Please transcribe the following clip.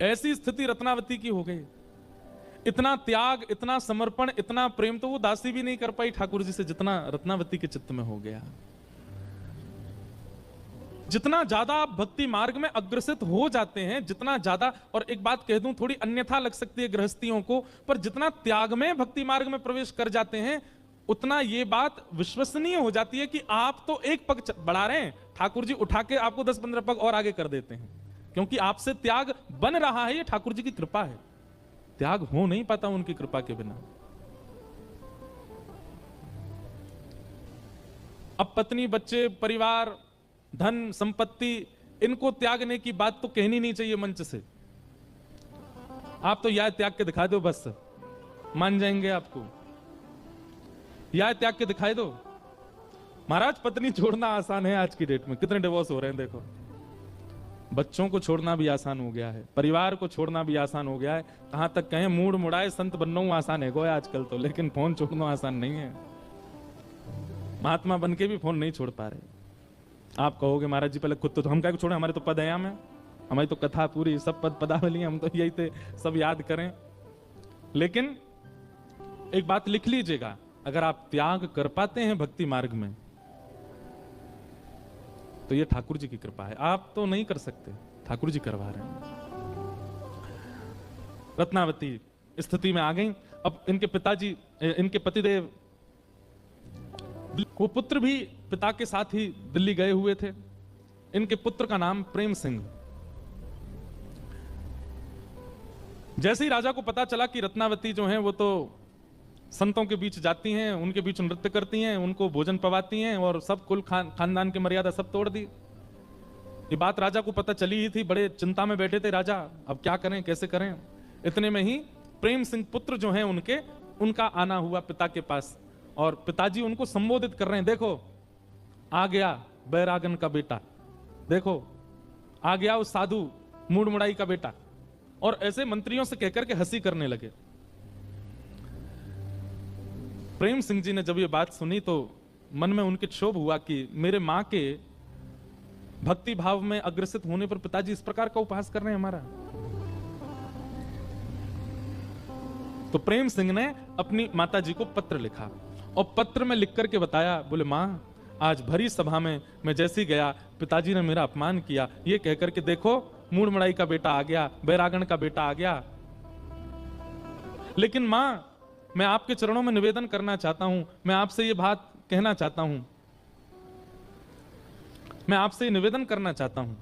ऐसी स्थिति रत्नावती की हो गई। इतना त्याग, इतना समर्पण, इतना प्रेम तो वो दासी भी नहीं कर पाई ठाकुर जी से जितना रत्नावती के चित्त में हो गया। जितना ज्यादा आप भक्ति मार्ग में अग्रसित हो जाते हैं, जितना ज्यादा, और एक बात कह दूं थोड़ी अन्यथा लग सकती है गृहस्थियों को, पर जितना त्याग में भक्ति मार्ग में प्रवेश कर जाते हैं, उतना ये बात विश्वसनीय हो जाती है कि आप तो एक पग बढ़ा रहे हैं, ठाकुर जी उठा के आपको 10-15 पग और आगे कर देते हैं, क्योंकि आपसे त्याग बन रहा है। ये ठाकुर जी की कृपा है, त्याग हो नहीं पाता उनकी कृपा के बिना। अब पत्नी, बच्चे, परिवार, धन, संपत्ति, इनको त्यागने की बात तो कहनी नहीं चाहिए मंच से। आप तो यह त्याग के दिखा दो, बस मान जाएंगे आपको। यह त्याग के दिखाई दो। महाराज, पत्नी छोड़ना आसान है आज की डेट में, कितने डिवोर्स हो रहे हैं देखो। बच्चों को छोड़ना भी आसान हो गया है, परिवार को छोड़ना भी आसान हो गया है। कहां तक कहें, मूड मुड़ाए संत बनना आसान है गो आजकल तो, लेकिन फोन छोड़ना आसान नहीं है। महात्मा बन के भी फोन नहीं छोड़ पा रहे। आप कहोगे महाराज जी पहले खुद तो हम क्या छोड़े, हमारे तो पद है में, हमारी तो कथा पूरी, सब पद पदावली, हम तो यही थे सब याद करें। लेकिन एक बात लिख लीजिएगा, अगर आप त्याग कर पाते हैं भक्ति मार्ग में तो ये ठाकुर जी की कृपा है। आप तो नहीं कर सकते, ठाकुर जी करवा रहे हैं। रत्नावती स्थिति में आ गई। अब इनके पिताजी, इनके पतिदेव, वो पुत्र भी पिता के साथ ही दिल्ली गए हुए थे। इनके पुत्र का नाम प्रेम सिंह। जैसे ही राजा को पता चला कि रत्नावती जो है वो तो संतों के बीच जाती हैं, उनके बीच नृत्य करती हैं, उनको भोजन पवाती हैं और सब कुल खानदान की मर्यादा सब तोड़ दी, ये बात राजा को पता चली ही थी। बड़े चिंता में बैठे थे राजा, अब क्या करें, कैसे करें। इतने में ही प्रेम सिंह पुत्र जो हैं उनके, उनका आना हुआ पिता के पास, और पिताजी उनको संबोधित कर रहे हैं, देखो आ गया बैरागन का बेटा, देखो आ गया उस साधु मूड मुड़ाई का बेटा। और ऐसे मंत्रियों से कहकर के हंसी करने लगे। प्रेम सिंह जी ने जब ये बात सुनी तो मन में उनके क्षोभ हुआ कि मेरे मां के भक्ति भाव में अग्रसित होने पर पिताजी इस प्रकार का उपहास कर रहे हैं हमारा। तो प्रेम सिंह ने अपनी माताजी को पत्र लिखा और पत्र में लिख करके बताया, बोले मां, आज भरी सभा में मैं जैसी गया, पिताजी ने मेरा अपमान किया, ये कहकर के देखो मूड मड़ाई का बेटा आ गया, बैरागण का बेटा आ गया। लेकिन मां, मैं आपके चरणों में निवेदन करना चाहता हूं, मैं आपसे ये बात कहना चाहता हूं, मैं आपसे निवेदन करना चाहता हूं